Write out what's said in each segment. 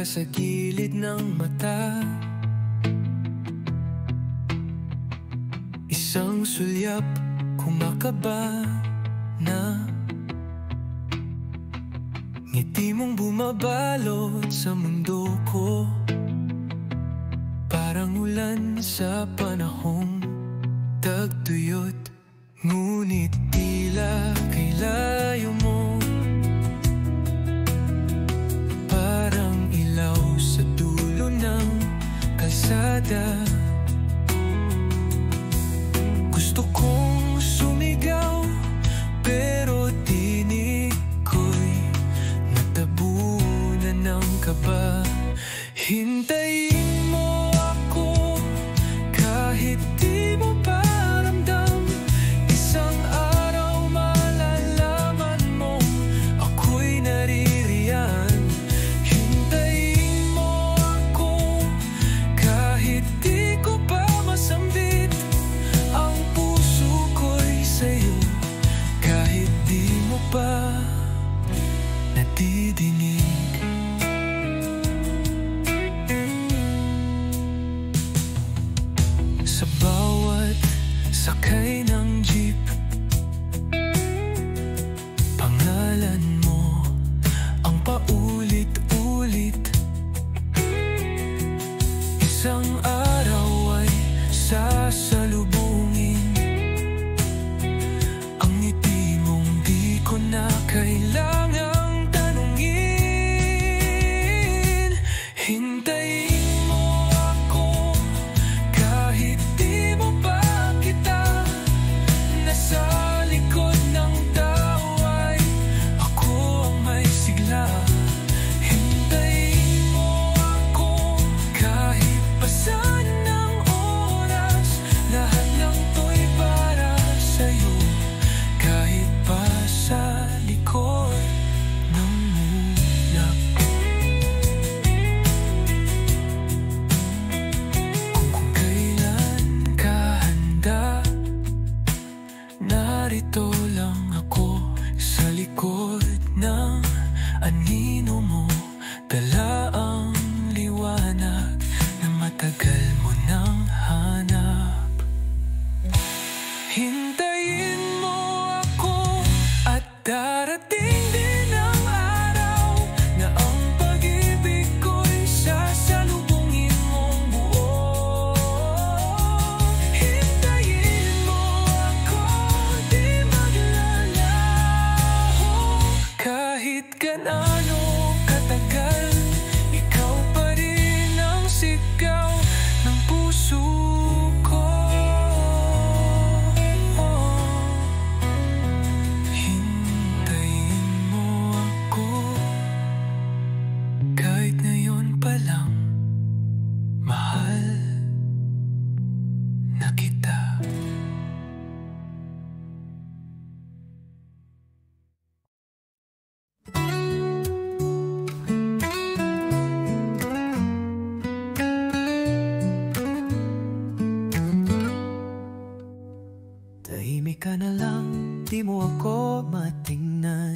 ka sa gilid ng mata. Isang sulyap kumakaba na ngiti mong bumabalot sa mundo ko, parang ulan sa panahong tagtuyot. Ngunit tila kay layo mo, parang ilaw sa dulo ng kalsada. Gusto kong sumigaw, pero tinig ko'y natabunan ng kaba. Hintayin mo ako kahit di mo pa ramdam. Isang araw malalaman mo ako'y naririyan. Hintayin mo ako kahit di ko pa masambit ang puso ko'y sa'yo, kahit di mo pa nadidinig. Sa bawat sakay ng jeep, pangalan mo ang paulit-ulit. Isang araw ay sasalubungin ang ngiti mong di ko na kailangang tanungin. Hintayin mo ako kahit di mo pa kita. Nasa likod ng tao ay ako ang may sigla. Hintayin mo ako kahit pasan ng oras. Lahat ng to'y para sa'yo, kahit pa sa likod ng ulap. Kung kailan ka handa, narito lang ako sa likod ng anino mo. Dala ang liwanag na matagal mo nang hanap. Hintayin mo ako at darating din ang araw na ang pag-ibig ko'y sasalubungin mong buo. Hintayin mo ako, di maglalaho. Kahit gaano katagal, ikaw pa rin ang sigaw ng puso ko. Hintayin mo ako kahit ngayon pa lang, mahal na kita. Tahimik ka na lang, di mo ako matingnan.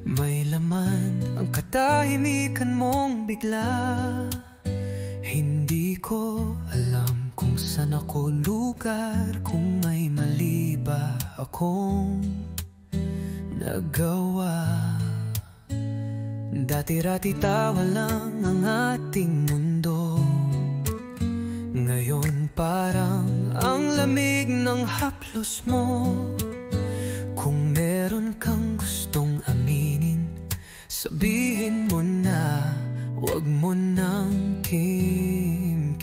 May laman ang katahimikan mong bigla. Hindi ko alam kung saan ako lugar, kung may mali ba akong nagawa. Dati-rati tawa lang ang ating mundo, ngayon parang ang lamig ng haplos mo. Kung meron kang gustong aminin, sabihin mo na, wag mo nang kim-kim-kimin.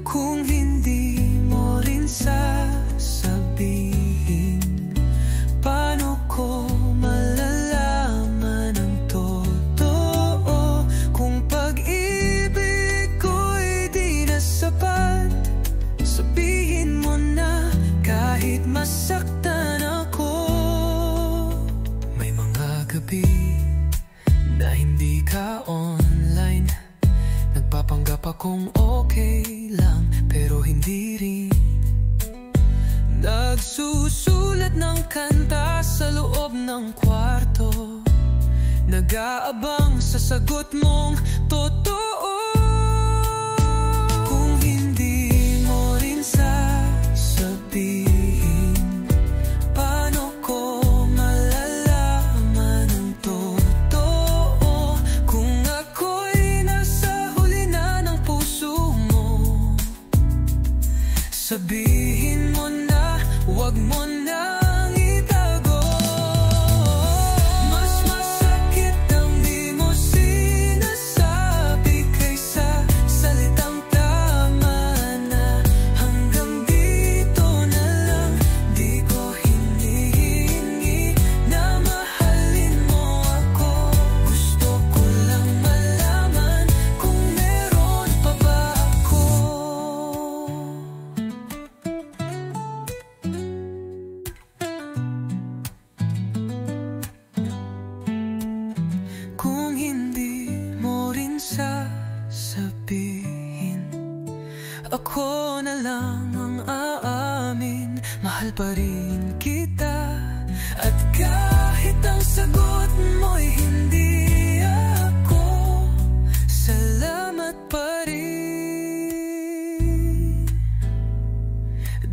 Kung hindi mo rin sasabihin, paano ko malalaman ang totoo? Kung pag-ibig ko'y di na sapat, sabihin mo na kahit masaktan ako. May mga gabi na hindi ka online, nagpapanggap akong okay lang, pero hindi rin. Nagsusulat ng kanta sa loob ng kwarto, nag nag-aabang sa sagot mong totoo. Kung hindi mo rin sasabihin, paano ko malalaman ang totoo? Kung ako'y nasa huli na ng puso mo, sabihin mo na, huwag mo nang itago. Mas masakit ang di mo sinasabi kaysa salitang tama na hanggang dito na lang. Di ko hinihingi na mahalin mo ako. Gusto ko lang malaman kung meron pa ba ako. Kung hindi mo rin sasabihin, ako na lang ang aamin. Mahal pa rin kita. At kahit ang sagot mo'y hindi ako, salamat pa rin,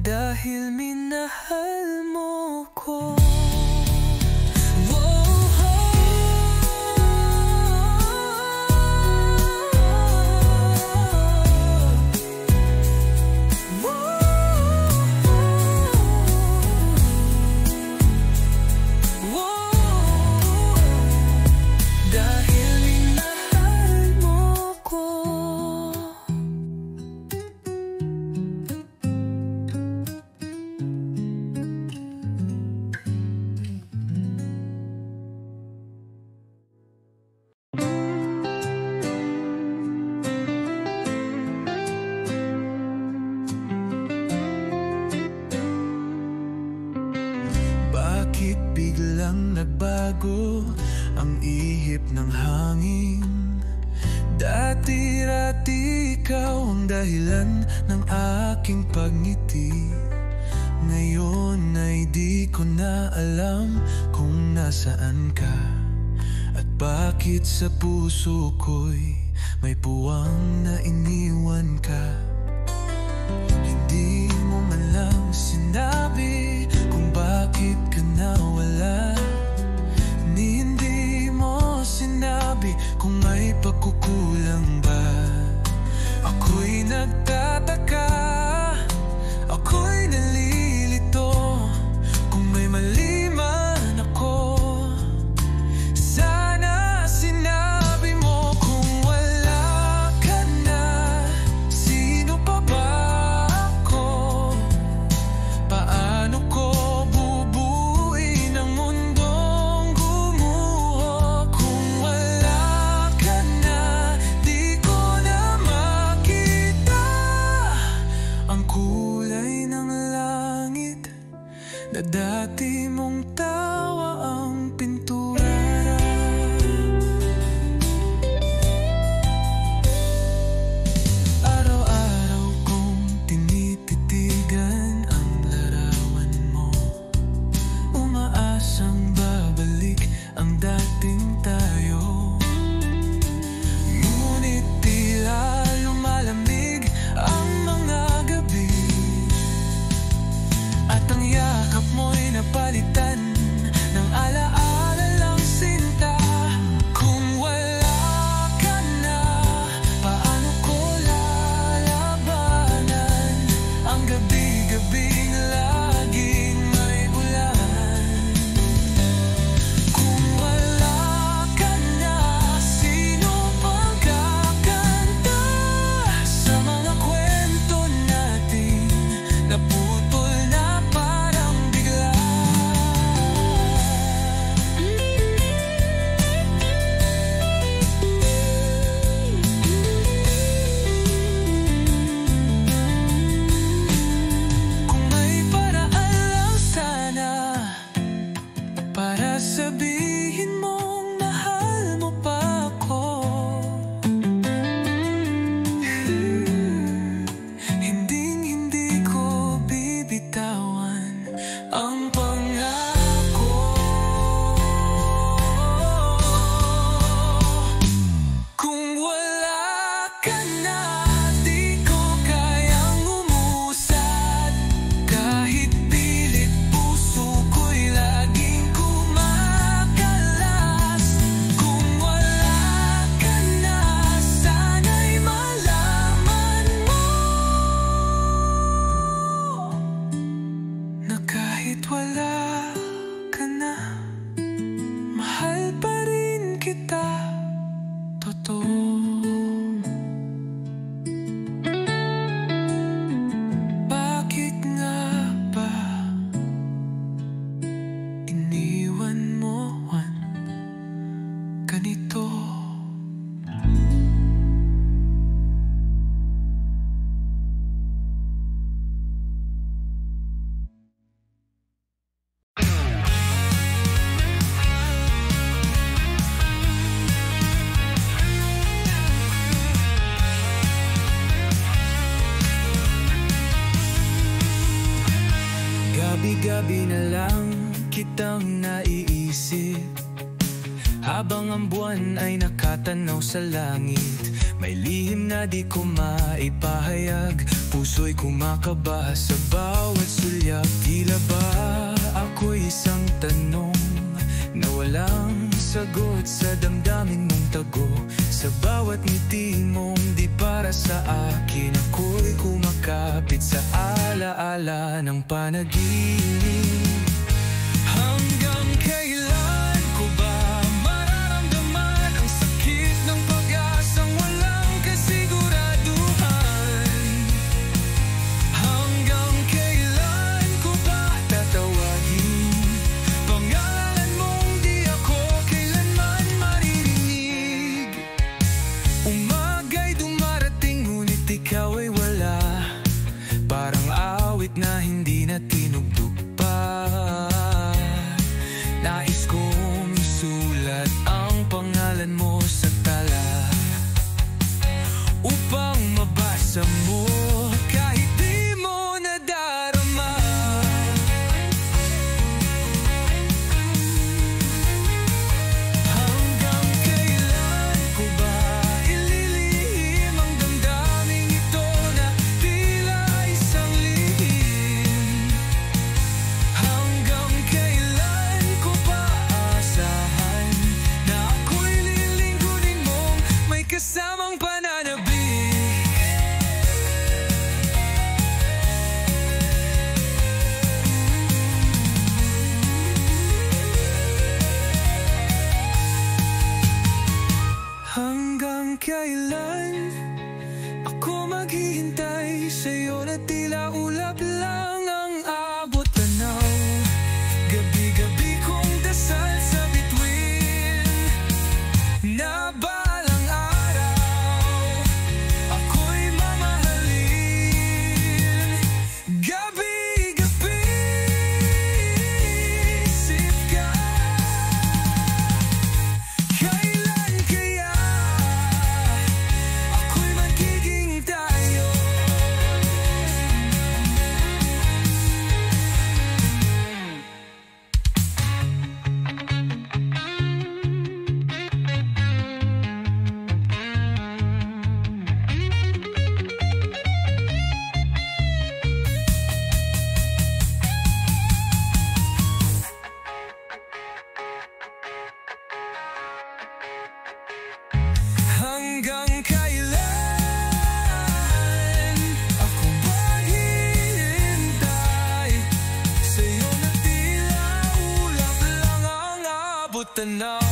dahil minahal mo ko. Bakit biglang nagbago ang ihip ng hangin? Dati-rati ikaw ang dahilan ng aking pagngiti. Ngayon ay di ko na alam kung nasaan ka, at bakit sa puso ko'y may puwang na iniwan ka. Hindi mo man lang sinabi kung bakit ka nawala, ni hindi mo sinabi kung may pagkukulang ba. Ako'y nagtataka, ako'y nalilito. Kung may mali man ako, sana sinabi mo. Kung wala ka na, sino pa ba ako? Paano ko bubuuin ang mundong gumuho? Kung wala ka na, di ko na makita ang buwan ay nakatanaw sa langit. May lihim na di ko maipahayag, puso'y kumakaba sa bawat sulyap. Tila ba ako'y isang tanong na walang sagot sa damdamin mong tago. Sa bawat ngiti mong di para sa akin, ako'y kumakapit sa alaala ng panaginip. Hanggang kailan ko ba mararamdaman ang sakit ng pag-asang walang kasiguraduhan? Hanggang kailan ko ba tatawagin pangalan mong di ako kailanman maririnig? Umaga'y dumarating ngunit ikaw ay wala, parang awit na hindi na tinugtog pa. Nais kong isulat ang pangalan mo sa tala upang mabasa mo kahit di mo nadarama. Hanggang kailan ko ba ililihim ang damdaming ito na tila isang lihim? Hanggang kailan ko ba asahan na ako'y lilingkunin mong may kasamang pananabik? Hanggang kailan ako maghihintay sa'yo na tila ulap lang ang abot tanaw? Gabi-gabi kong dasal sa bituin na balang araw ako'y mamahalin. Gabi-gabi isip ka, kailan kaya ako'y magiging tayo? Hanggang kailan ako maghihintay sa'yo na tila ulap lang ang abot tanaw?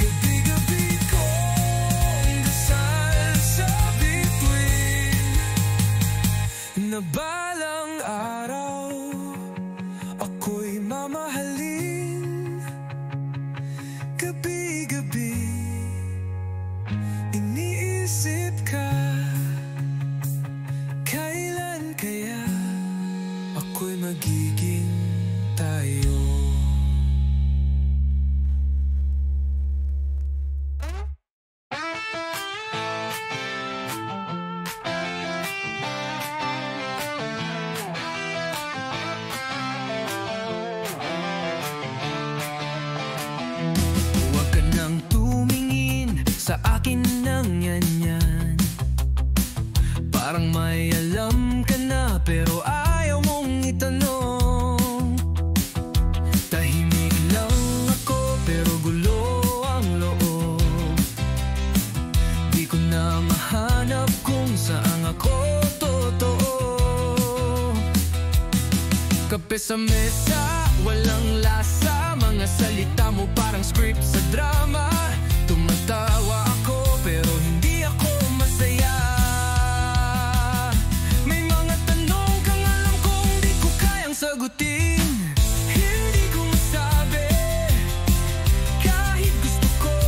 Gabi-gabi kong dasal sa bituin na balang araw ako'y mamahalin. Gabi-gabi iniisip ka, kailan kaya ako'y magiging tayo? Huwag ka nang tumingin sa akin ng yan-yan, parang may alam ka na pero ayaw mong itanong. Tahimik lang ako pero gulo ang loob, di ko na mahanap kung saan ako totoo. Kape sa mesa, walang lasa, mga salita mo parang script sa drama. Tumatawa ako pero hindi ako masaya. May mga tanong kang alam kong di ko kayang sagutin. Hindi ko masabi kahit gusto ko.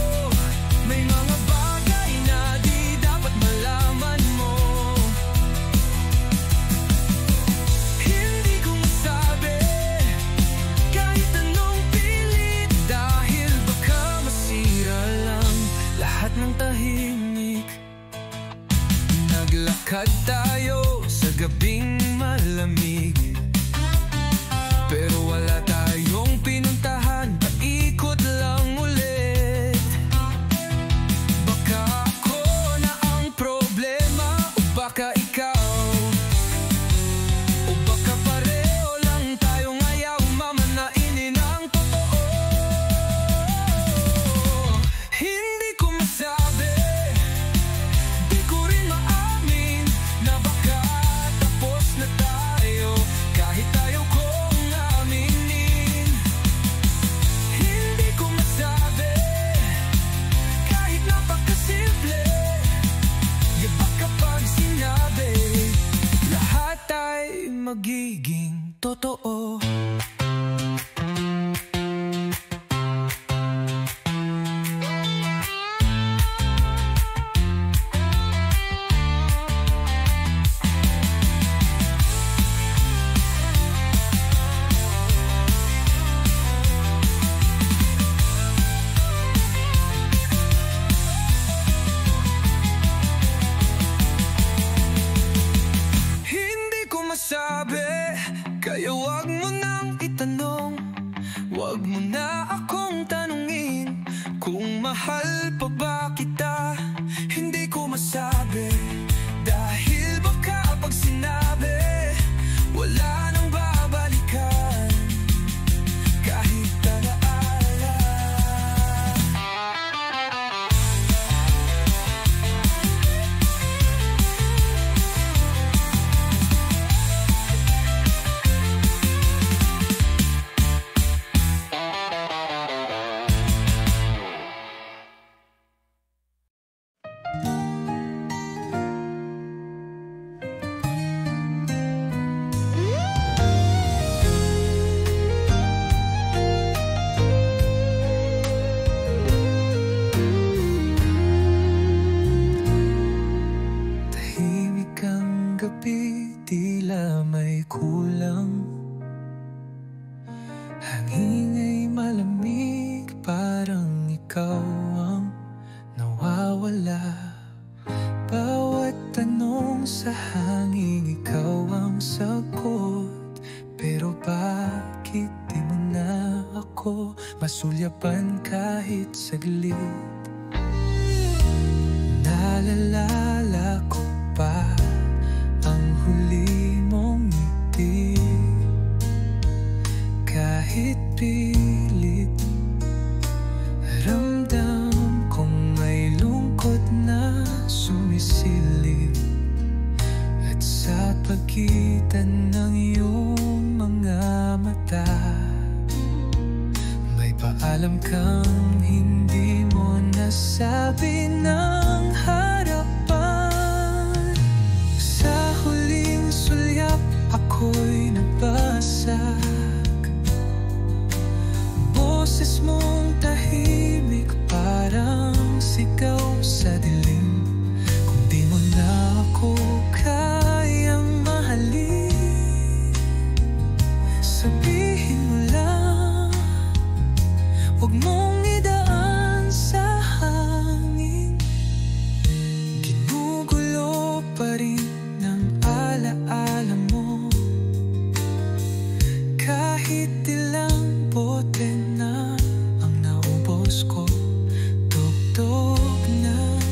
May mga bagay na di dapat malaman mo. Hindi ko masabi kahit anong pilit, dahil baka masira lang lahat ng tahimik. Naglakad tayo sa gabing malamig, pero wala tayong pinuntahan, paikot lang magiging totoo. Masabi, kaya wag mo nang itanong, wag mo na akong tanungin kung mahal pa ba kita. Hindi ko masabi, dahil baka pag sinabi, wala nang babalikan kahit alaala. Gabi, tila may kulang. Hangin ay malamig, parang ikaw ang nawawala. Bawat tanong sa hangin, ikaw ang sagot. Pero bakit di mo na ako masulyapan kahit saglit? Naalala ko pa ang huli mong ngiti, kahit pilit. Ramdam kong may lungkot na sumisilip, at sa pagitan ng iyong mga mata, may paalam kang hindi mo nasabi ng harapan. Sa huling sulyap, ako'y nabasag. Boses mong tahimik, parang sigaw sa dilim. Kung di mo na ako kayang mahalin, sabihin mo lang, huwag mong idaan sa hangin. Ginugulo pa rin alaala mo, kahit ilang bote na ang naubos ko. Tugtog ng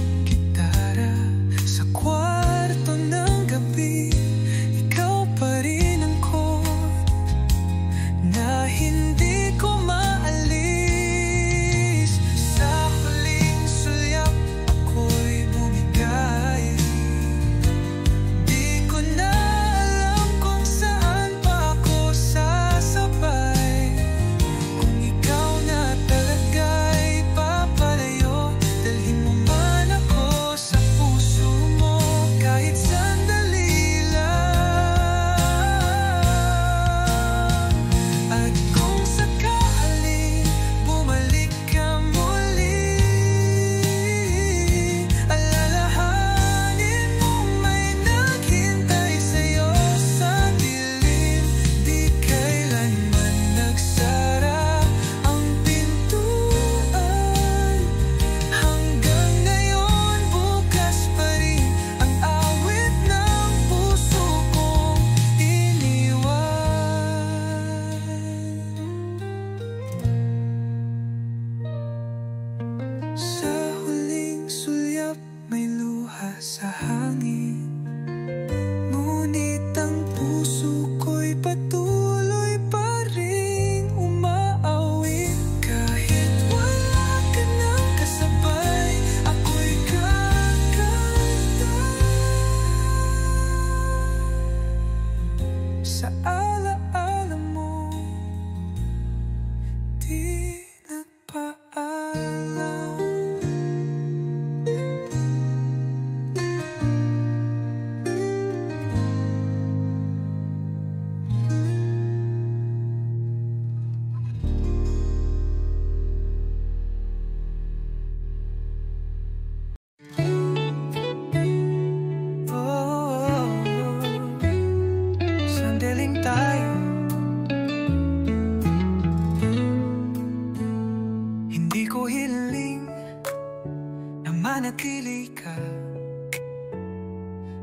manatili ka.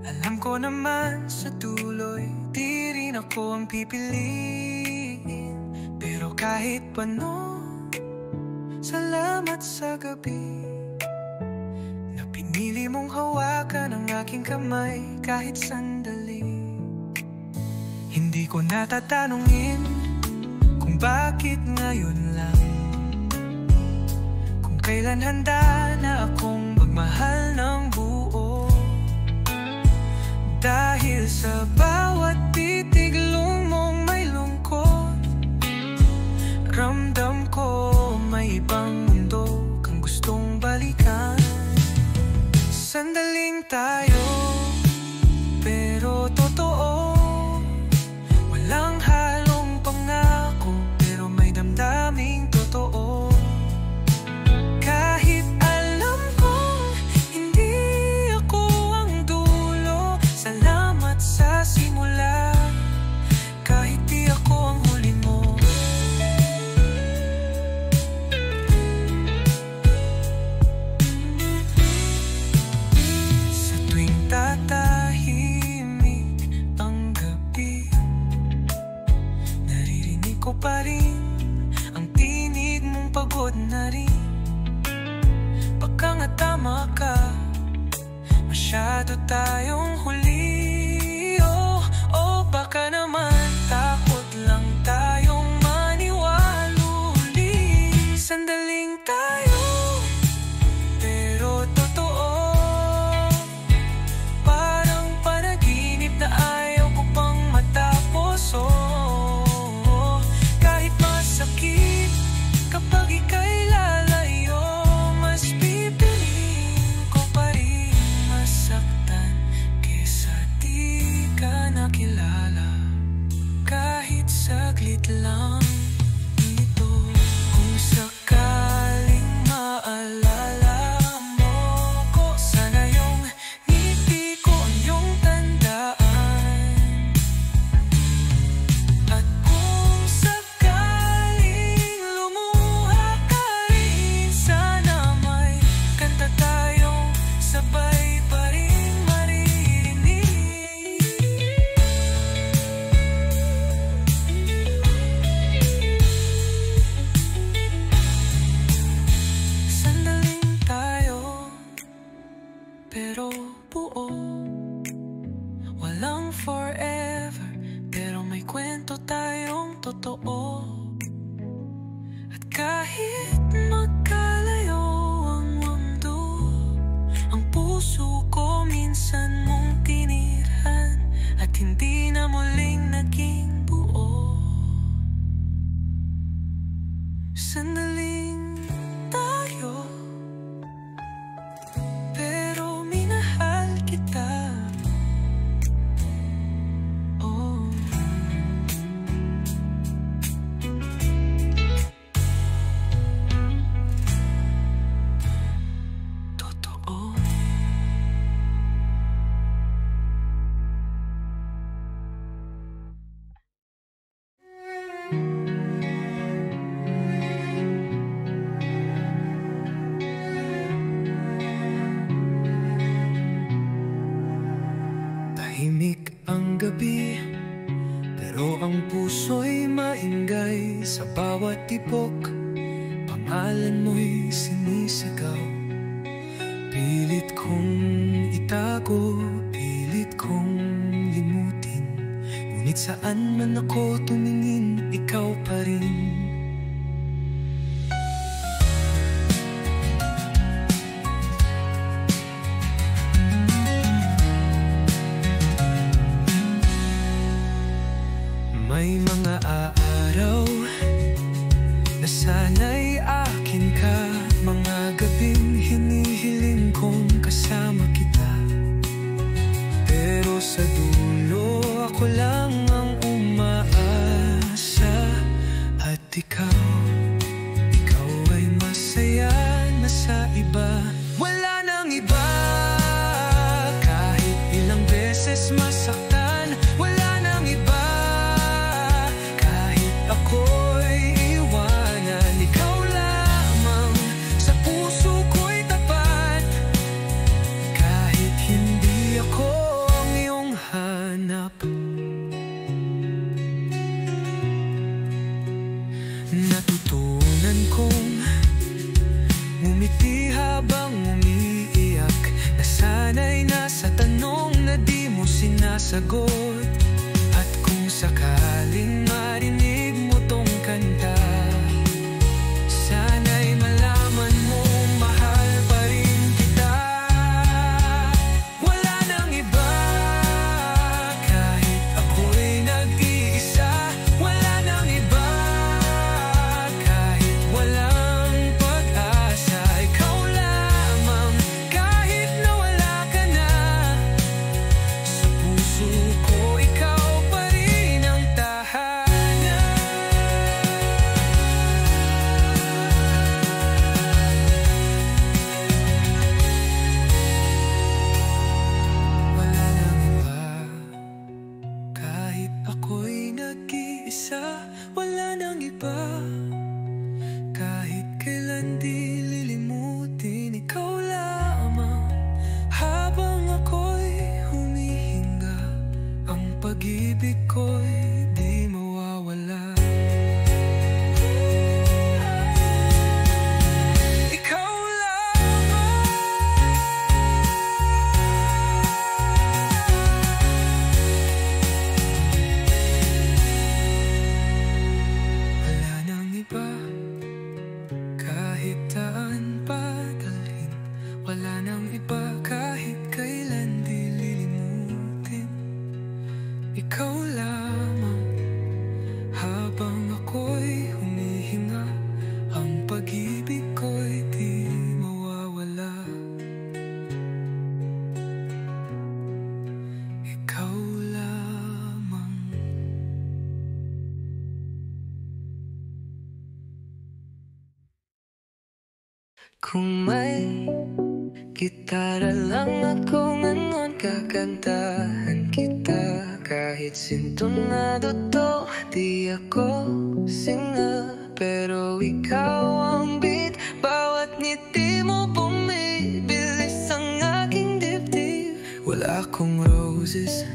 Alam ko naman sa dulo'y di rin ako ang pipiliin, pero kahit paano, salamat sa gabi na pinili mong hawakan ang aking kamay kahit sandali. Hindi ko natatanungin kung bakit ngayon lang, kung kailan handa na akong magmahal ng buo. Dahil sa bawat titig mong may lungkot, ramdam ko may ibang mundo kang gustong balikan. Sandaling tayo, pero totoo. Walang halong pangako, pero may damdaming totoo. Kahit alam kong hindi ako ang dulo, salamat sa simula. Kahit di ako ang huli mo. Sa tuwing tatahimik ang gabi, naririnig ko pa rin ang tinig mong pagod na rin. Baka nga tama ka, masyado tayong huli. Oh, baka naman takot lang tayong maniwaluli. Sandaling tayo, pero totoo. Parang panaginip na ayaw ko pang matapos. Kahit masakit kapag ika'y lalayo, mas pipiliin ko pa rin masaktan kesa di ka nakilala. Kahit saglit lang ito, kung sakaling maalala mo ko, sana yung ngiti ko ang iyong tandaan. At kung sakaling lumuha ka rin, sana may kanta tayong sabay pa rin maririnig. Sandaling tayo, pero buo. Walang forever, pero may kwento tayong totoo. At kahit magkalayo ang mundo, ang puso ko minsan mong tinirhan, at hindi na muling naging buo. Sandaling tayo, pero minahal kita. Oh, totoo. Tahimik ang gabi, pero ang puso'y maingay. Sa bawat tipok, pangalan mo'y sinisigaw. Pilit kong itago, pilit kong limutin, ngunit saan man ako tumingin, ikaw pa rin. May mga araw na sana'y akin ka, mga gabing hinihiling kong kasama kita. Pero sa dulo ako lang ang umaasa, at ikaw ay masaya na sa iba. Wala nang iba, kahit ilang beses masaktan. Wala nang iba, kahit ako sumasagot. At kung sakaling marinig mo tong kanta, sana'y malaman mo mahal pa rin kita. Wala nang iba, kahit ako'y nag-iisa. Wala nang iba, kahit walang pag-asa. Ikaw lamang, kahit nawala ka na. Sa puso ko, ikaw pa rin ang tahanan. Wala nang iba, kahit ako'y nag-iisa. Wala nang iba, kahit kailan di lilimutin. Ikaw lamang, habang ako'y humihinga. Ang pag-ibig ko'y di mawawala. Ikaw lamang. Wala nang iba, kahit saan pa dalhin. Wala nang iba, kahit kailan di lilimutin. Ikaw lamang, habang ako'y humihinga. Ang pag-ibig ko'y di mawawala. Ikaw lamang. Kung may gitara lang ako ngayon, kakantahan kita. Kahit sintonado to, di ako singer. Pero ikaw ang beat, bawat ngiti mo bumibilis ang aking dibdib. Wala akong roses,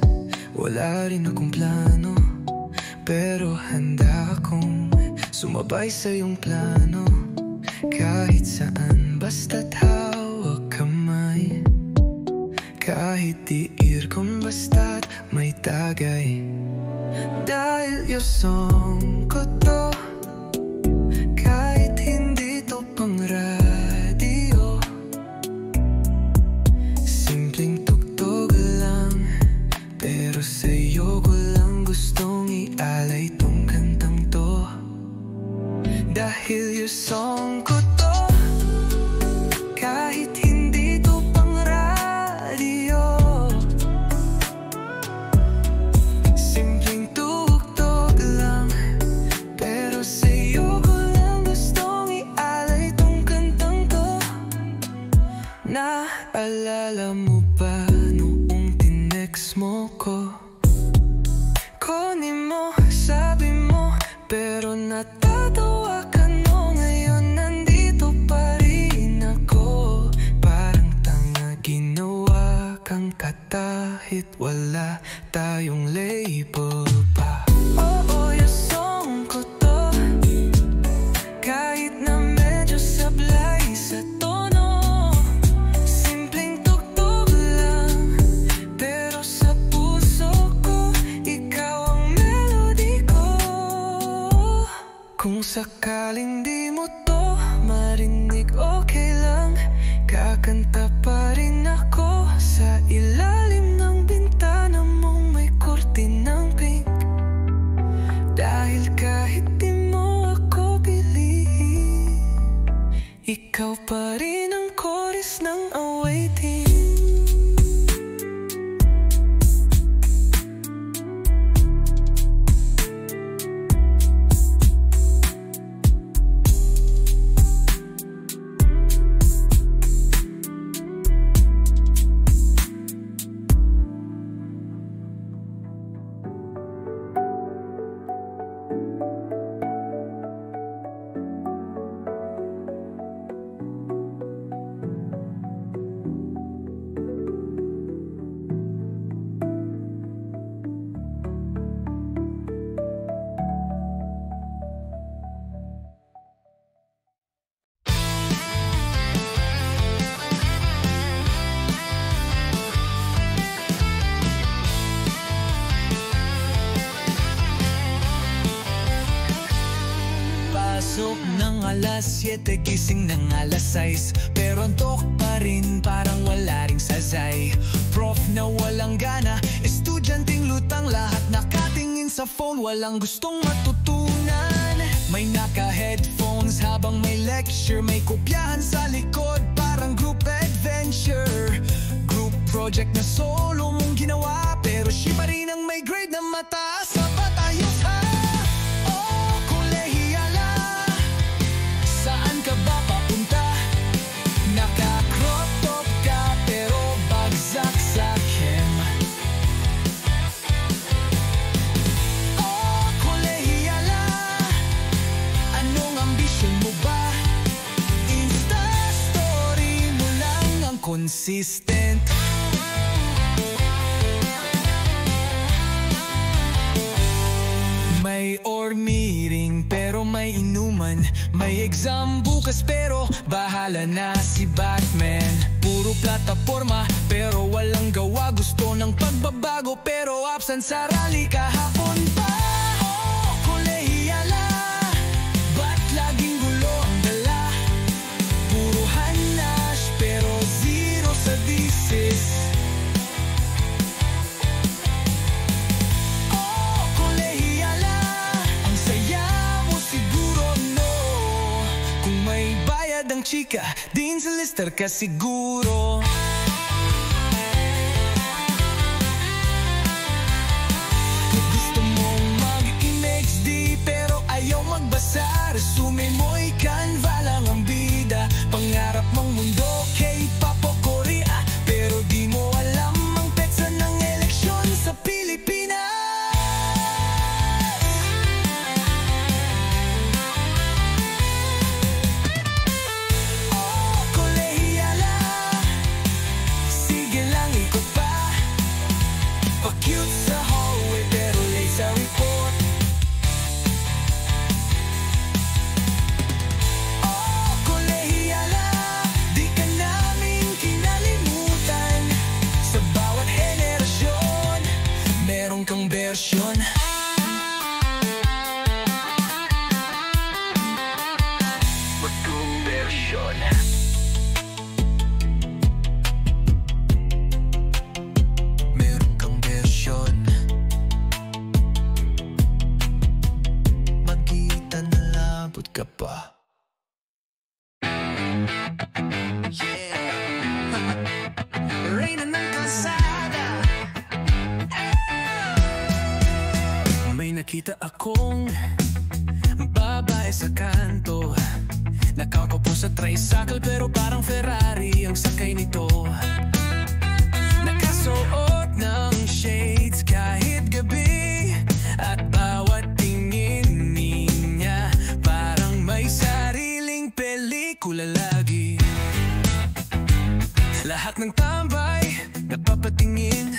wala rin akong plano, pero handa akong sumabay sa iyong plano. Kahit saan, basta't hawak kamay. Kahit tiir kung basta't may tagay. Dahil yung song ko to, kahit hindi to pang radyo. Simpleng tugtog lang, pero sa'yo ko lang gustong ialay tong kantang to. Dahil yung song ko to, kahit hindi to pang radyo. Simpleng tugtog lang, pero sa'yo ko lang gustong ialay tong kantang to. Naalala mo ba noong tinext mo ko? Kunin mo, sabi mo, pero natatawa ka no. Ngayon nandito pa rin ako. Parang tanga ginawa kang katahit wala tayong label pa. Oo, yung song ko to, kahit na medyo sablay sa tono. Simpleng tugtog lang, pero sa puso ko, ikaw ang melody ko. Kung sakaling di mo to marinig, okay lang. Kakanta pa rin ako sa ilalim ng bintana mong may kurtinang pink. Dahil kahit di mo ako piliin, ikaw pa rin ang chorus ng awaiting. alas 7, gising ng alas 6, pero antok pa rin, parang wala ring sasay. Prof na walang gana, estudyanteng lutang, lahat nakatingin sa phone, walang gustong matutunan. May naka-headphones habang may lecture, may kopyahan sa likod, parang group adventure. Group project na solo mong ginawa, pero siya pa rin ang may grade na mataas. Sapat ayos ha? Oh, kolehiyala, saan ka ba papunta? Naka-crop top ka, pero bagsak sa chem. Oh, kolehiyala, anong ambisyon mo ba? Insta story mo lang ang consistent. May org meeting pero may inuman, may exam bukas pero bahala na si Batman. Puro plataforma pero walang gawa, gusto ng pagbabago pero absent sa rally kahapon pa. Oh, kolehiyala, ba't laging gulo ang dala? Puro hanash pero zero sa thesis. Ang chika, din sa lister ka siguro. Kung gusto mong mag-image di pero ayaw magbasa, resume mo'y Canva lang ang bida. Pangarap mong mundo, K-pop o Korea, pero di mo alam ang petsa ng eleksyon sa Pilipinas. Cute sa hallway pero late sa report. Oh, kolehiyala, di ka namin kinalimutan. Sa bawat henerasyon, meron kang bersyon. Bagong bersyon. Ka pa. Yeah. Reyna ng kalsada. May nakita akong babae sa kanto, nakaupo sa tricycle pero parang Ferrari ang sakay nito. Nakasuot ng shades kahit gabi, at bawat tingin niya may sariling pelikula lagi. Lahat ng tambay napapatingin,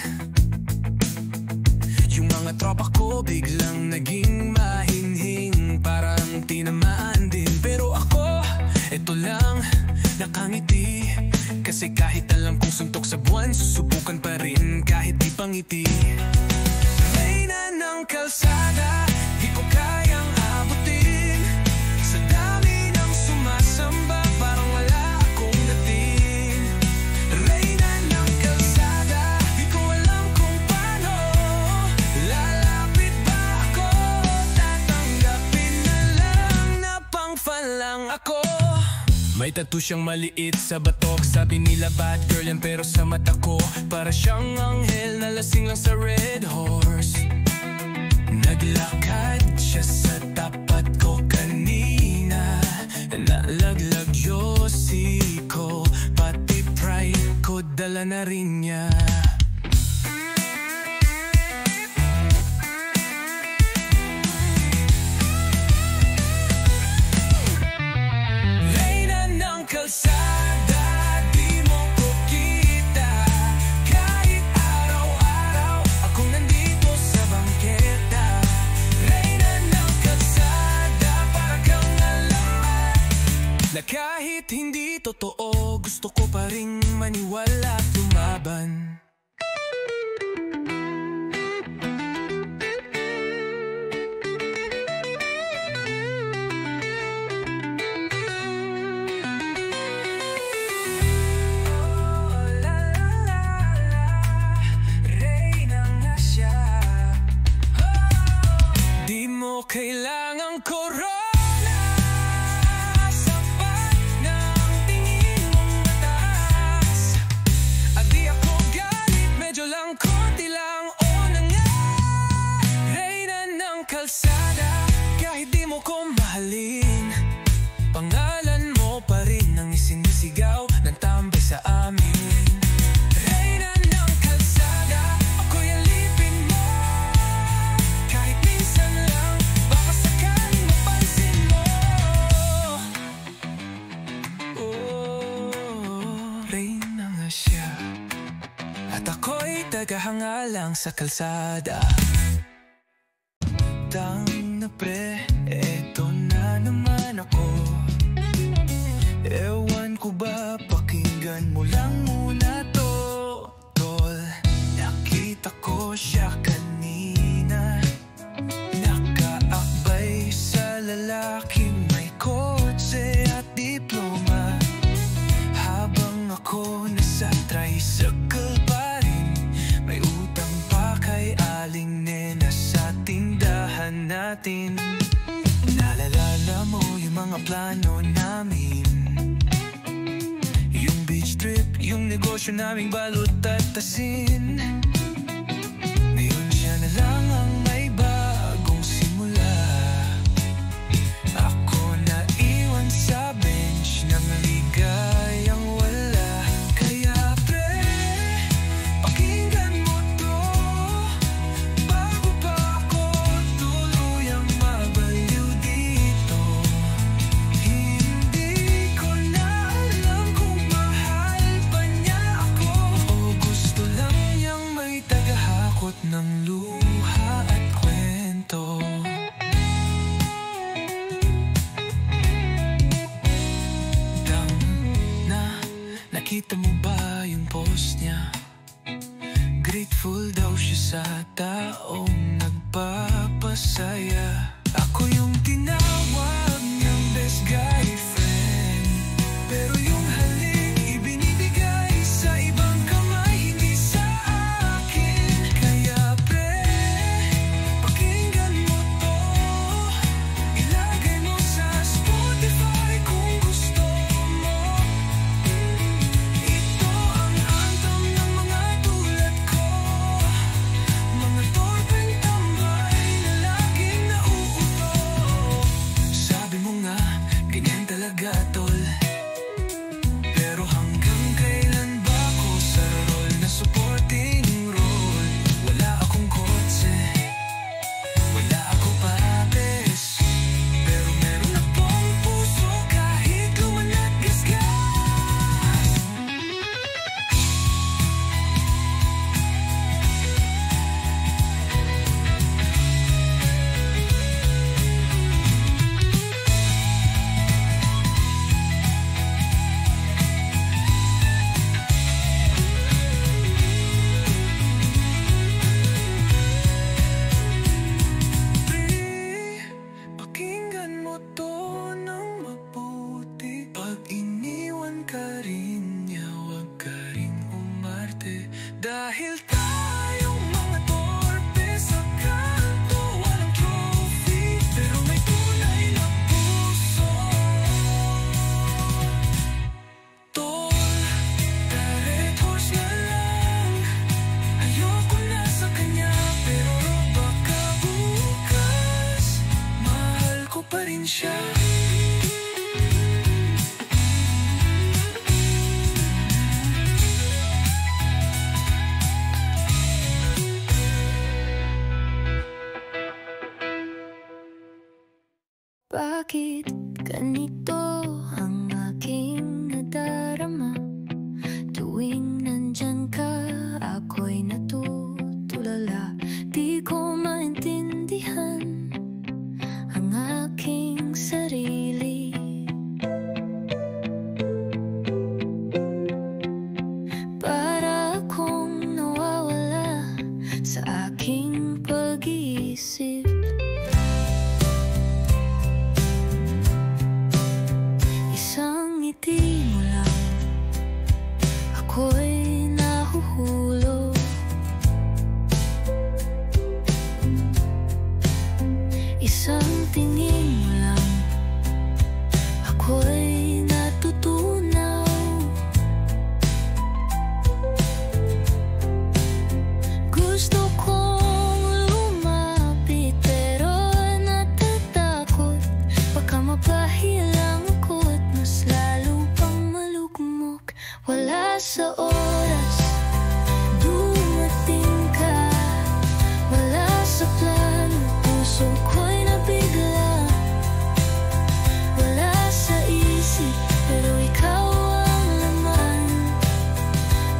yung mga tropa ko biglang naging mahinhing, parang tinamaan din. Pero ako, eto lang, nakangiti, kasi kahit alam kong suntok sa buwan, susubukan pa rin kahit di pangiti. Reyna ng kalsada, di ko kayang abutin. Sa dami ng sumasamba, parang wala akong dating. Reyna ng kalsada, di ko alam kung paano. Lalapit ba ako? Tatanggapin na lang na pang-fan lang ako. May tattoo siyang maliit sa batok, sabi nila bad girl yan, pero sa mata ko para siyang anghel na lasing lang sa red horse. Naglakad siya sa tapat ko kanina, nalaglag yosi ko, pati pride ko dala na rin niya. Reyna ng kalsada, di mo ko kita, kahit araw-araw akong nandito sa bangketa. Reyna ng kalsada, para kang alamat, na kahit hindi totoo, gusto ko pa ring maniwala at lumaban. Nagahanga lang sa kalsada. Tang na pre, eto na naman ako. Ewan ko ba, pakinggan mo lang muna to. Tol, nakita ko siya kanina, nakaakbay sa lalaking may kotse at diploma. Habang ako nasa tricycle pa rin, may utang pa kay Aling Nena sa tindahan natin. Naalala mo yung mga plano namin, yung beach trip, yung negosyo naming balot at asin. Ngayon siya na lang ang may bagong simula. Ako na iwan sa bench ng ligayang wala. Kaya pre, pakinggan mo to, bago pa ako tuluyang mabaliw dito. Hindi ko na alam kung mahal pa niya ako o gusto lang niyang may tagahakot ng luha at kwento. Dang na, nakita mo ba yung post niya? Grateful daw siya sa taong nagpapasaya. Ako yung tinawag niyang best guy friend, pero yung halik ibinibigay sa ibang kamay, hindi sa akin. Kaya pre, pakinggan mo to, ilagay mo sa Spotify kung gusto mo. Ito ang anthem ng mga tulad ko, mga torpeng tambay na laging nauuto. Sabi mo nga, ganyan talaga tol, pero hanggang kailan ba ako sa role na supporting role? Wala akong kotse, wala akong papes, pero meron akong puso kahit luman at gasgas. Pakinggan mo to ng mabuti. Pag iniwan ka rin niya, huwag ka rin umarte. Dahil tayong mga torpe sa kanto, walang trophy, pero may tunay na puso. Tol, direct horse na lang, ayoko na sa kanya, pero baka bukas mahal ko pa rin siya. Bakit ganito ang aking nadarama? Tuwing nandyan ka, ako'y natutulala. Di ko maintindihan ang aking sarili. Para akong nawawala sa aking pag-iisip. Isang ngiti mo lang, ako'y nahuhulog. Isang tingin mo lang, ako'y natutunaw. Gusto kong lumapit pero natatakot, baka mapahilang ako't mas lalo pang malugmok. Wala sa oras, dumating ka. Wala sa plano, puso ko'y nabigla. Wala sa isip, pero ikaw ang laman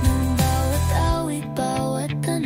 ng bawat awit, bawat tanong.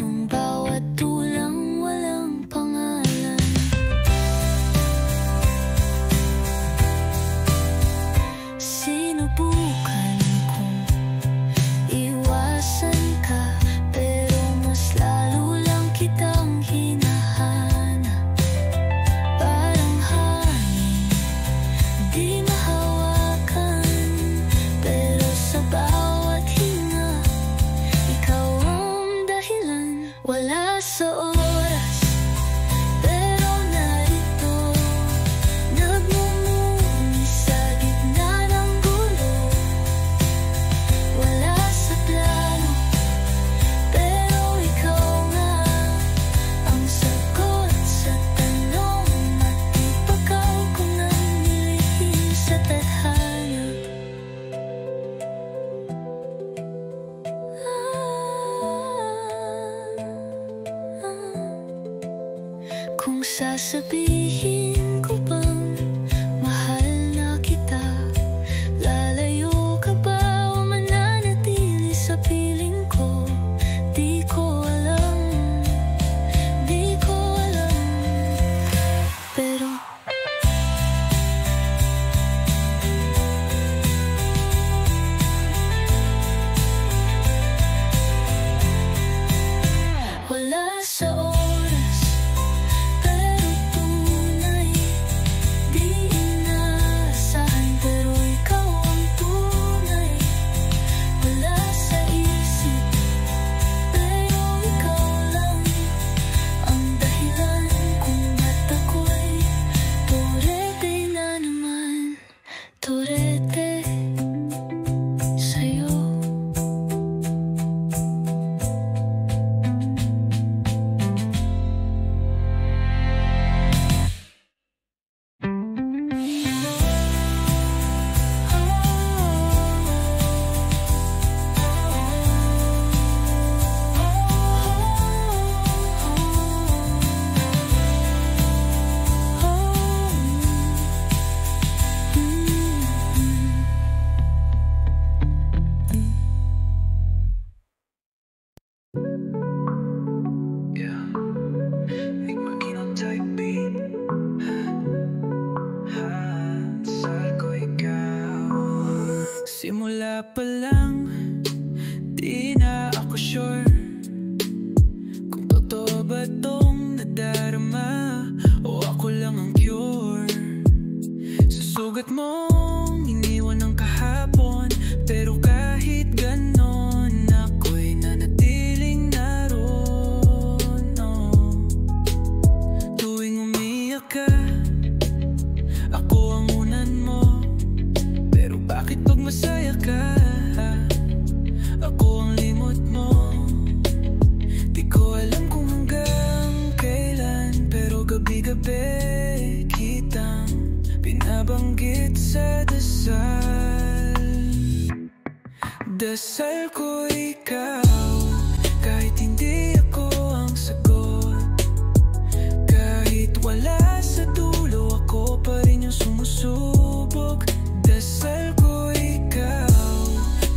Sasabihin ko bang mahal na kita? Lalayo ka ba o mananatili sa piling ko? Di ko alam, di ko alam. Pero wala sa oras, pero tunay. Di inaasahan, pero ikaw ang tunay. Wala sa isip, pero ikaw lang ang dahilan kung ba't ako'y turete na naman. Turete sa'yo. Simula pa lang, di na ako sure kung totoo ba tong nadarama o ako lang ang cure. Sa sugat mong iniwan ng kahapon, pero kahit ganon ako'y nanatiling naroon. Tuwing umiyak ka, ako ang unan mo. Pero bakit pag masaya ka, ako ang limot mo? Di ko alam kung hanggang kailan, pero gabi-gabi kitang binabanggit sa dasal. Dasal ko ikaw, kahit hindi ako ang sagot. Kahit wala sa dulo, ako pa rin yung sumusubok. Dasal ko ikaw,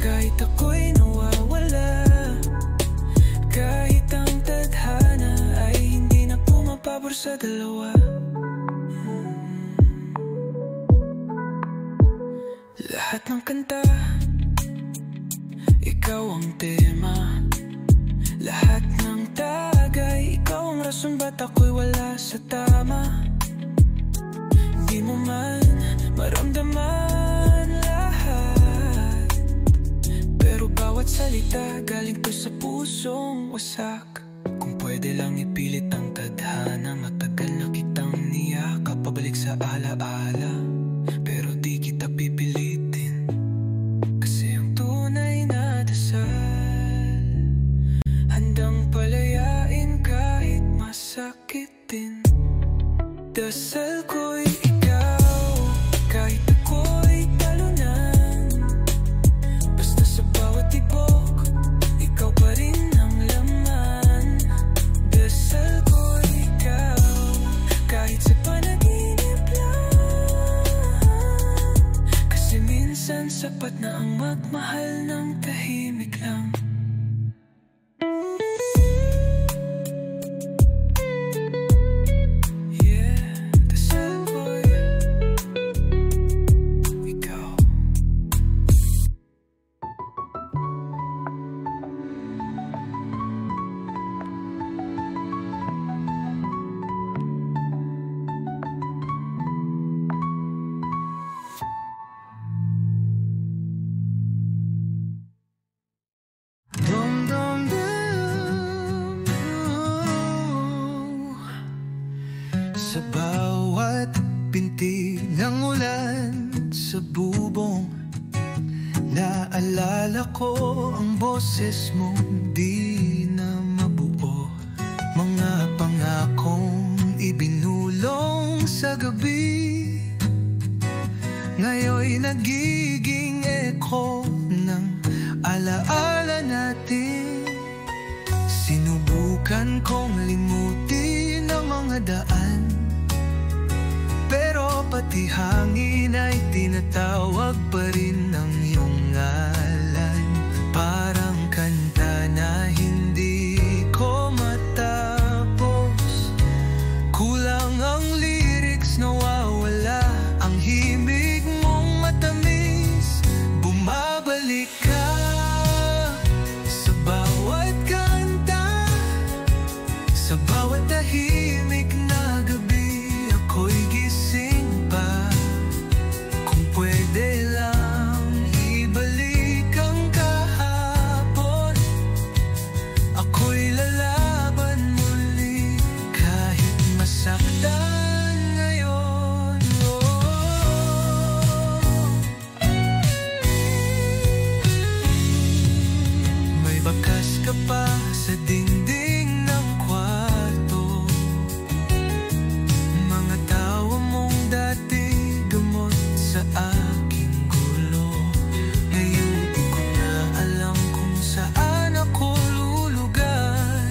kahit ako'y nawawala. Kahit ang tadhana ay hindi na pumapabor sa dalawa. Lahat ng kanta, ikaw ang tema. Lahat ng tagay, ikaw ang rason ba't ako'y wala sa tama. Di mo man maramdaman lahat, pero bawat salita galing to sa pusong wasak. Kung pwede lang ipilit ang tadhana, matagal na kitang niyakap, pabalik sa alaala. Pero di kita pipilitin, kasi ang tunay na dasal handang palayain kahit masakitin. Dasal ko'y ikaw, kahit ako'y talunan. Basta sa bawat tibok, ikaw pa rin ang laman. Dasal ko'y ikaw, kahit sa panaginip lang. Kasi minsan sapat na ang magmahal ng tahimik lang. Sa bawat binti ng ulan sa bubong, naalala ko ang boses mo di na mabuo. Mga pangakong ibinulong sa gabi, ngayon'y nagiging echo ng alaala natin. Sinubukan kong limutin ang mga mga daan, pero pati hangin ay tinatawag pa rin ng iyong ngalan. Parang kanta na hindi ko matapos, kulang ang lyrics, nawawala ang himig mong matamis. Bumabalik ka sa bawat kanta, sa bawat tahimik na gabi. Ako'y gising pa, kung pwede lang ibalik ang kahapon. Ako'y lalaban muli kahit masaktan ngayon. May bakas ka pa sa dingding ng kwarto, mga tawa mong dati gamot sa aking gulo. Ngayon di ko na alam kung saan ako lulugar,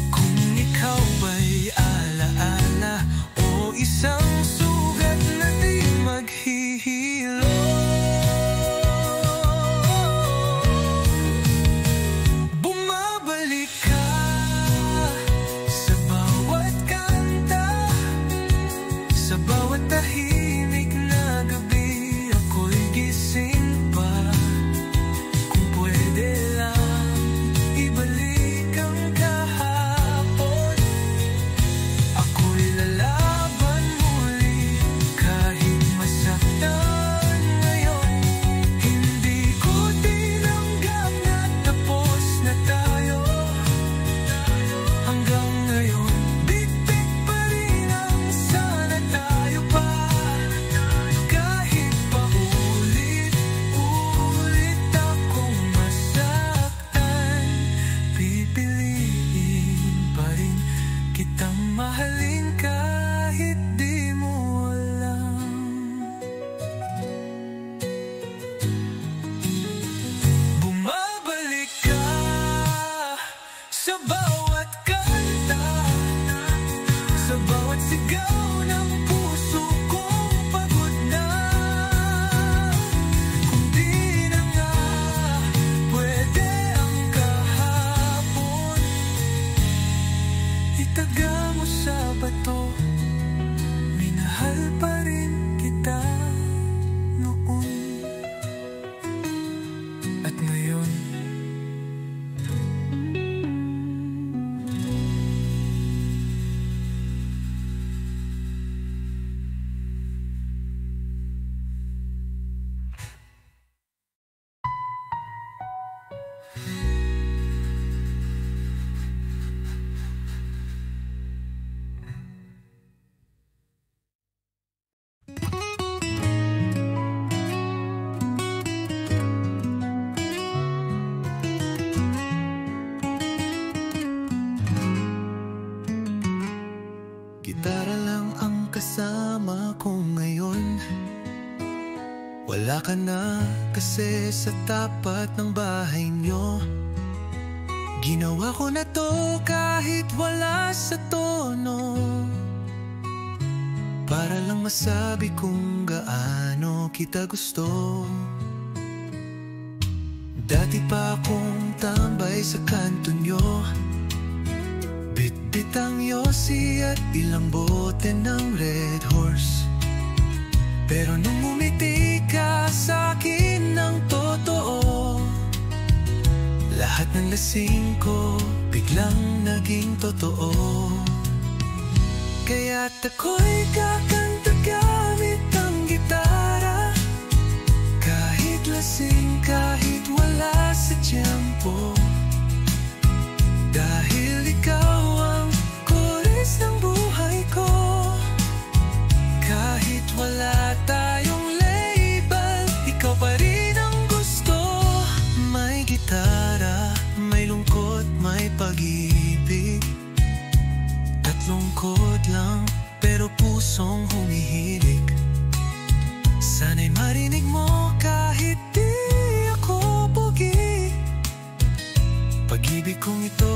kung ikaw ba'y alaala o isang sugat na di maghihilo. Bumabalik ka sa bawat kanta, sa bawat tahimik na gabi. Ako'y gising pa, kung pwede lang ibalik ang kahapon. Ako'y lalaban muli kahit masaktan ngayon. Hindi ko tinanggap na tapos na tayo. Hanggang ngayon, bit-bit pa rin ang sana tayo pa. Kahit pa ulit-ulit akong masaktan, pipiliin pa rin kitang mahalin kahit di mo alam. Bumabalik ka sa bawat kanta, sa bawat sigaw ng puso kong pagod na. Kung di na nga pwede ang kahapon, itaga mo sa bato. Minahal pa rin kita noon at ngayon. Gitara lang ang kasama ko ngayon. Wala ka na kasi sa tapat ng bahay nyo. Ginawa ko na to kahit wala sa tono, para lang masabi kung gaano kita gusto. Dati pa akong tambay sa kanto nyo, bit-bit ang yosi at ilang bote ng Red Horse. Pero nung umiti ka sa'kin ng totoo, lahat ng lasing ko biglang naging totoo. Kaya't ako'y kakanta gamit ang gitara, kahit lasing, kahit wala sa tiyempo. Dahil ikaw ang chorus ng buhay ko, kahit wala tayong label, ikaw pa rin ang gusto. May gitara, may lungkot, may pag-ibig. Tatlong chord lang, pero pusong humihilig. Sana'y marinig mo kahit di ako pogi. Pag-ibig kong ito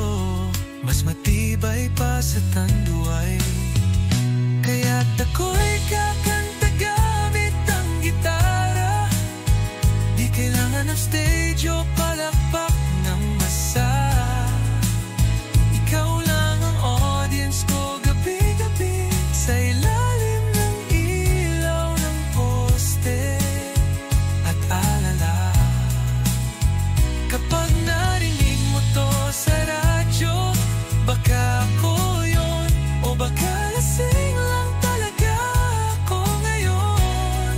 mas matibay pa sa tanduay. Kaya't ako'y kakanta gamit ang gitara. Di kailangan ng stage o palakpak ng masa. Ikaw lang ang audience ko gabi-gabi sa ilalim ng ilaw ng poste at alala. Kapag narinig mo to sa radyo, baka ako yun o baka lasing lang talaga ako ngayon.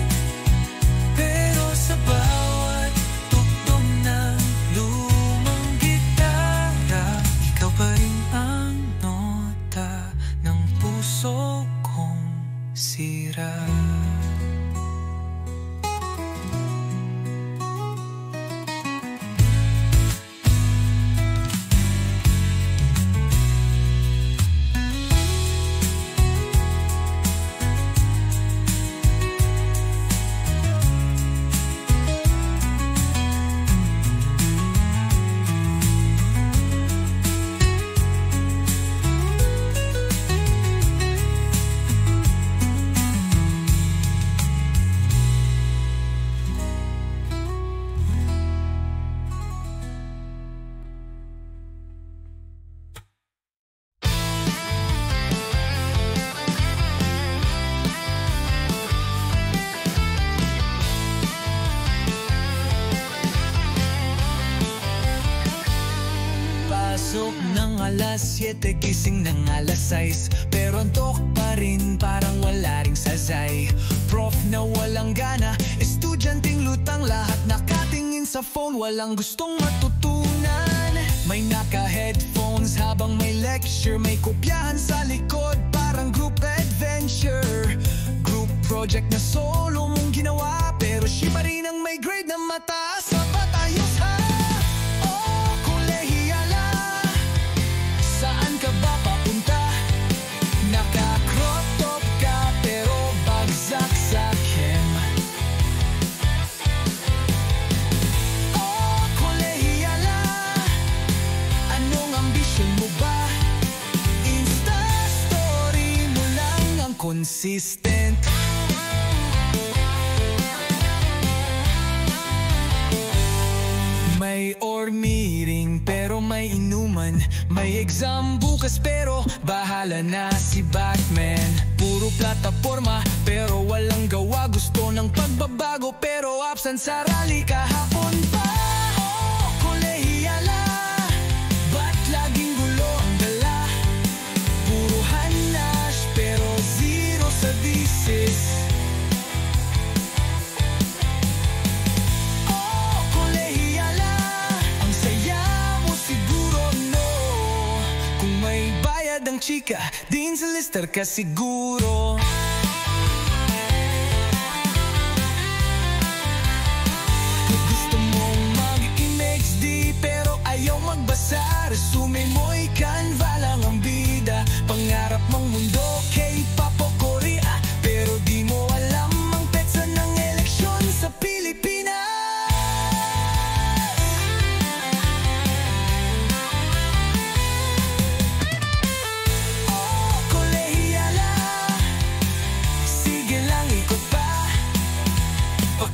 Pero sa bawat tugtog ng lumang gitara, ikaw pa rin ang nota ng puso kong sira. Pasok ng alas 7, gising ng alas 6, pero antok pa rin, parang wala ring sasay. Prof na walang gana, estudyanteng lutang, lahat nakatingin sa phone, walang gustong matutunan. May naka-headphones habang may lecture, may kopyahan sa likod, parang group adventure. Group project na solo mong ginawa, pero siya pa rin ang may grade na mataas. Sapat ayos ha? Saan ka ba papunta? Naka-crop top ka pero bagsak sa chem. Oh, kolehiyala, anong ambisyon mo ba? Insta story mo lang ang consistent. May org meeting pero may inuman. May exam bukas pero bahala na si Batman. Puro plataforma pero walang gawa. Gusto ng pagbabago pero absent sa rally kahapon pa. Oh, kolehiyala, ba't laging gulo ang dala? Puro hanash pero zero sa thesis. Ang chika, din sa lister ka siguro. Gusto mong mag-image di pero ayaw magbasa. Resume mo'y Canva lang ang bida. Pangarap mong mundo, K-pop o Korea, pero di mo alam ang petsa ng eleksyon sa Pilipinas.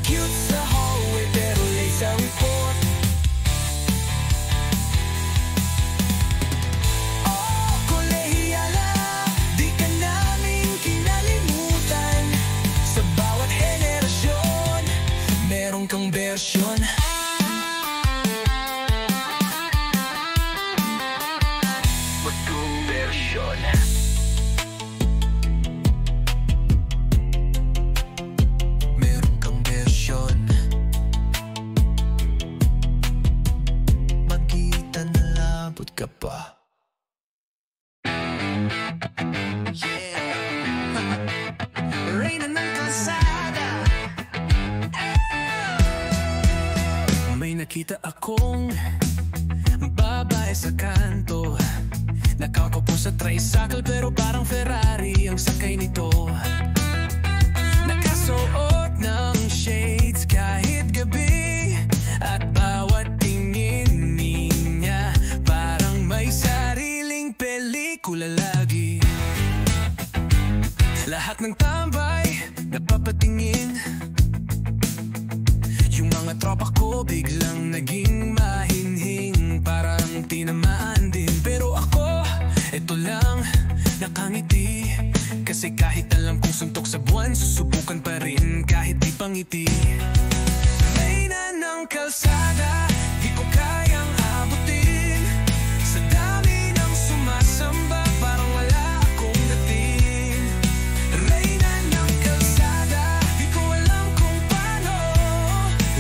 Cute sa hallway pero late sa report. Oh, kolehiyala, di ka namin kinalimutan. Sa bawat henerasyon, meron kang bersyon. Bagong bersyon. Ka pa. Yeah. Reyna ng kalsada. May nakita akong babae sa kanto, nakakaupo sa tricycle pero parang Ferrari ang sakay nito. Nakasuot ng shades kahit gabi, at bawat tingin niya parang may sariling Lahat ng tambay napapatingin. Yung mga tropa ko biglang naging mahinhing, parang tinamaan din. Pero ako, eto lang, nakangiti. Kasi kahit alam kong suntok sa buwan, susubukan pa rin kahit di pangiti. Reyna ng kalsada, di ko kayang abutin. Sa dami ng sumasamba, parang wala akong dating. Reyna ng kalsada, di ko alam kung paano.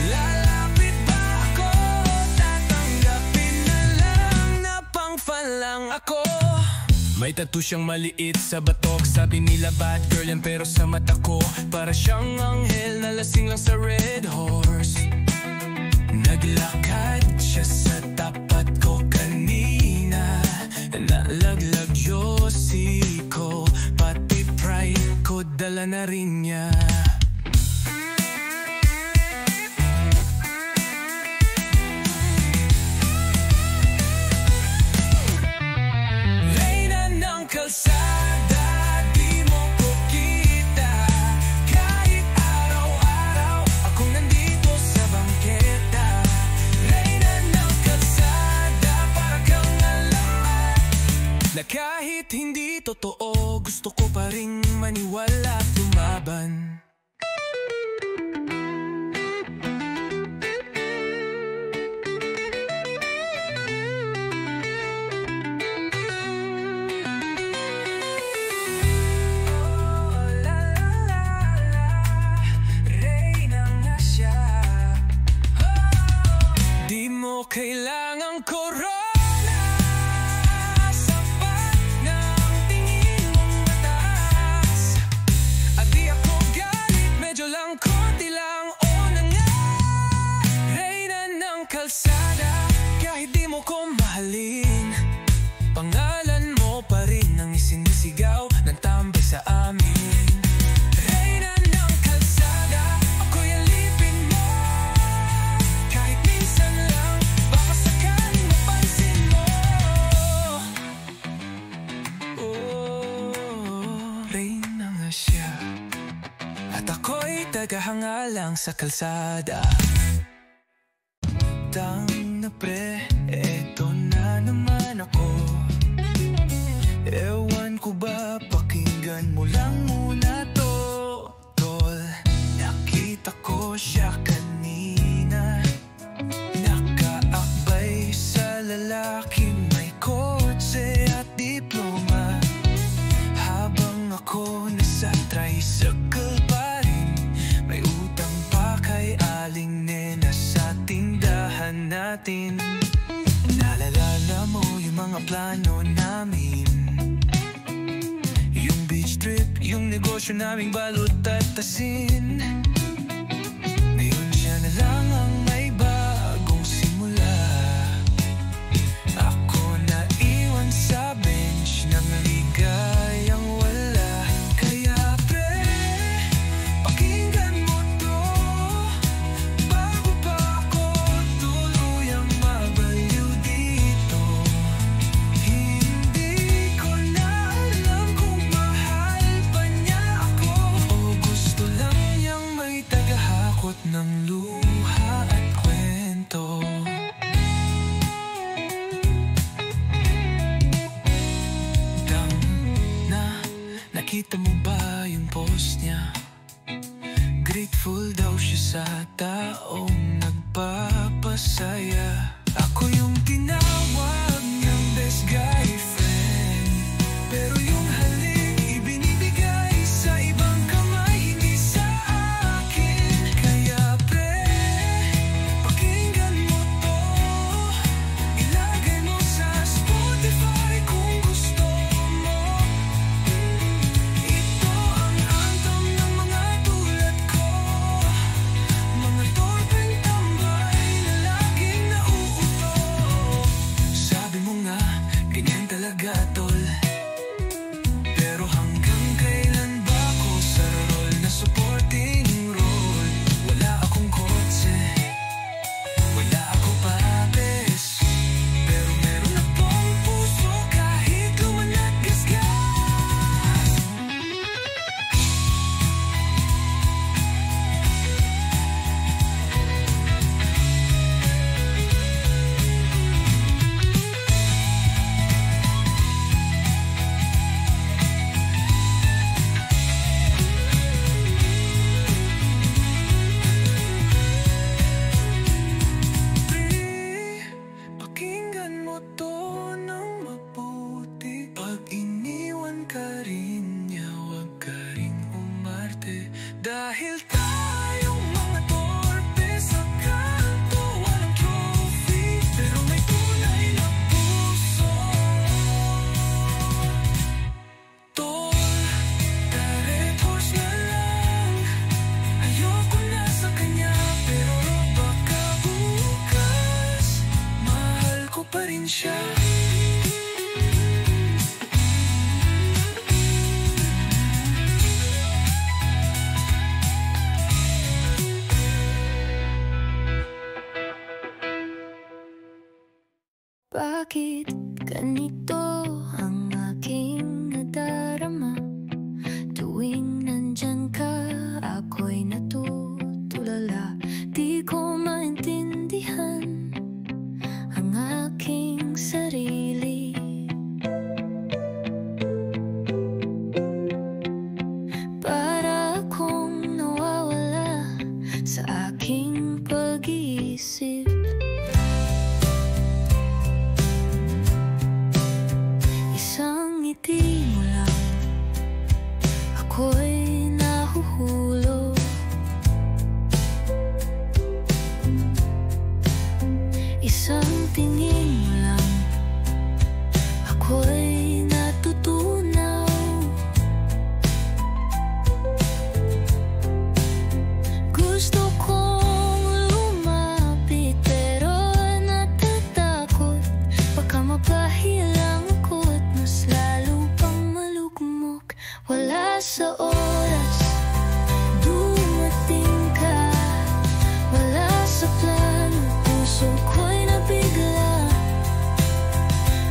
Lalapit ba ako? Tatanggapin na lang na pang-fan lang ako. May tattoo siyang maliit sa batok. Sabi nila bad girl yan, pero sa mata ko para siyang anghel na lasing lang sa red horse. Naglakad siya sa tapat ko kanina. Nalaglag yosi ko, pati pride ko dala na rin niya. Kalsada, di mo ko kita. Kahit araw-araw akong nandito sa bangketa. Reyna ng kalsada, para kang alamat na kahit hindi totoo, gusto ko pa ring maniwala at lumaban. Kailangang corona, sapat ng tingin mong mataas. At di ako galit, medyo lang, konti lang, o na nga. Reyna ng kalsada, kahit di mo ko mahalin, pangalan mo pa rin ang isinisigaw ng tambay sa amin. Tagahanga lang sa kalsada. Tang na pre, eto na naman ako. Ewan ko ba, pakinggan mo lang muna to, tol. Nakita ko siya kanina, nakaakbay sa lalaking may kotse at diploma. Habang ako nasa tricycle pa rin, may utang pa kay Aling Nena sa tindahan natin. Naalala mo yung mga plano namin, yung beach trip, yung negosyo naming balot at asin. Ngayon siya na lang ang may bagong simula. Ako na iwan sa bench ng ligayang wala. Kaya pre, pakinggan mo to, bago pa ako tuluyang mabaliw dito. Hindi ko na alam kung mahal pa niya ako, o gusto lang niyang may tagahakot ng luha at kwento. Nakita mo ba yung post niya? Grateful daw siya sa taong nagpapasaya. Ako yung tinawag niyang best guy friend, pero yung halik ibinibigay sa ibang kamay, hindi sa akin. Kaya pre, pakinggan mo to, ilagay mo sa Spotify kung gusto mo. Ito ang anthem ng mga tulad ko, mga torpeng tambay na laging nauuto. pa rin siya. Bakit ganito ang aking nadarama? Tuwing nandyan ka, ako'y natutulala. Di ko maintindihan ang aking sarili. Para akong nawawala sa aking pag-iisip. Isang ngiti mo lang, ako'y nahuhulog. Isang tingin mo lang, ako'y natutunaw. Gusto kong lumapit pero natatakot. Baka mapahilang ako't mas lalo pang malugmok. Wala sa oras, dumating ka. Wala sa plano, puso ko'y nabigla.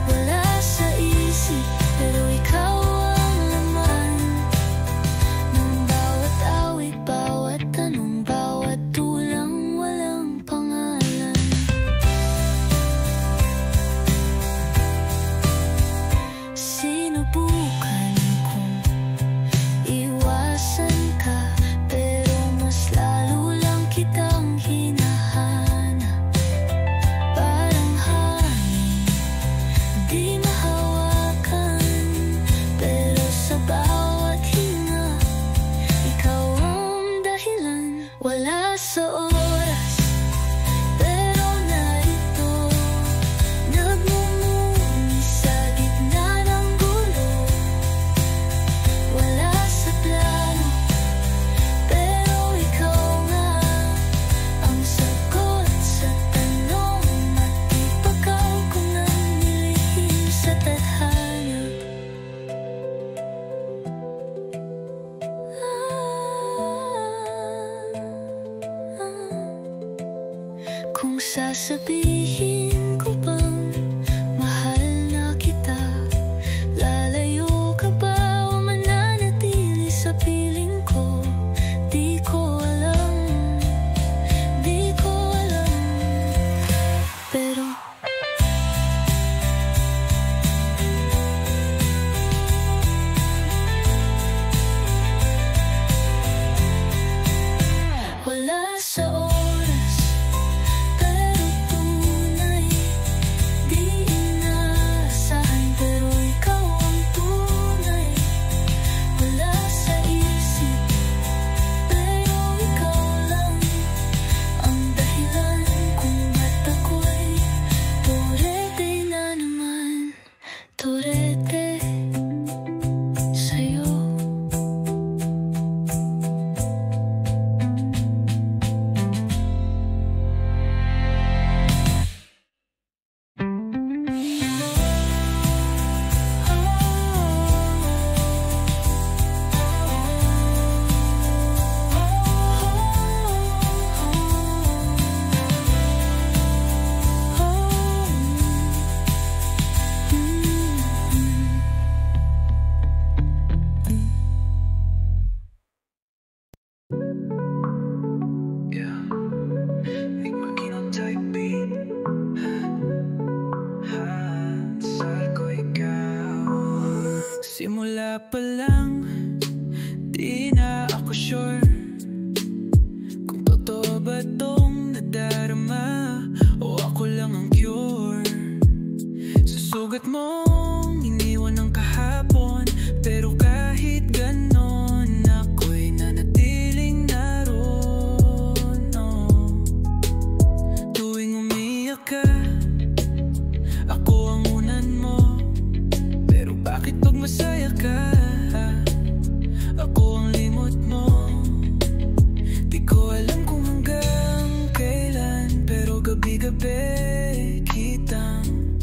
Wala sa isip, pero ikaw ang laman ng bawat awit, bawat tanong, bawat tulang walang pangalan. Sinubukan kong iwasan ka, pero mas lalo lang kitang hinahanap. Parang hangin, di mahawakan, pero sa bawat hinga, ikaw ang dahilan. Wala sa oras, pero narito, nagmumuni sa gitna ng gulo. Wala sa plano, pero ikaw nga ang sagot sa tanong at ipagaw ko ng nilihim sa tadhana. Kung sasabihin ko bang mahal na kita, lalayo ka ba o mananatili sa piling ko? Di ko alam, di ko alam. Pero wala sa oras, pero tunay. Di inaasahan, pero ikaw ang tunay. Wala sa isip, pero ikaw lang ang dahilan kung ba't ako'y turete na naman. Turete sa'yo. Yeah, ik mag in type beat. Saan ko ikaw? Simula pa lang, di na ako sure kung totoo ba tong nadarama o ako lang ang cure. Sa sugat mong iniwan ng kahapon, pero kahit ganon ako'y nanatiling naroon. Tuwing umiyak ka, ako ang unan mo. Pero bakit pag masaya ka, ako ang limot mo? Di ko alam kung hanggang kailan, pero gabi-gabi kitang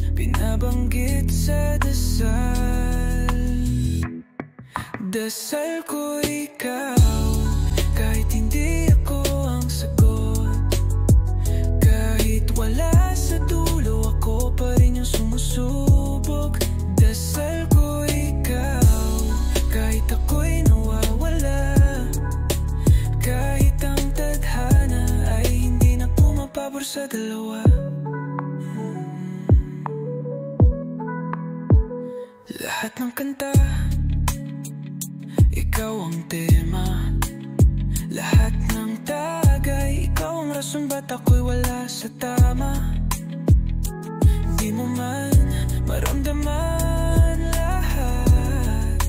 binabanggit sa dasal. Dasal ko ikaw, kahit hindi ako ang sagot. Kahit wala sa dulo, ako pa rin yung sumusubok. Dasal ko ikaw, kahit ako'y nawawala. Kahit ang tadhana ay hindi na pumapabor sa dalawa. Lahat ng kanta, ikaw ang tema. Lahat ng tagay, ikaw ang rason ba't ako'y wala sa tama. Di mo man maramdaman lahat,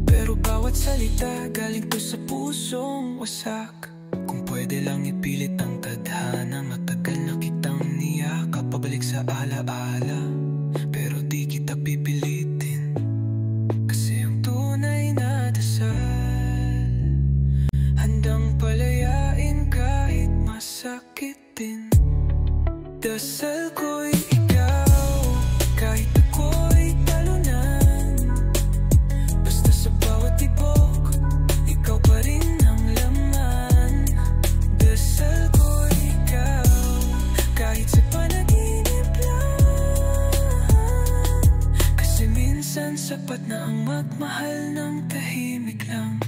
pero bawat salita galing to sa pusong wasak. Kung pwede lang ipilit ang tadhana, matagal na kitang niyakap pabalik sa alaala. Pero di kita pipilitin, kasi ang tunay na dasal handang palayain kahit masakitin. Dasal ko'y ikaw, kahit ako'y talunan. Basta sa bawat tibok, ikaw pa rin ang laman. Dasal ko'y ikaw, kahit sa panaginip lang. Kasi minsan sapat na ang magmahal ng tahimik lang.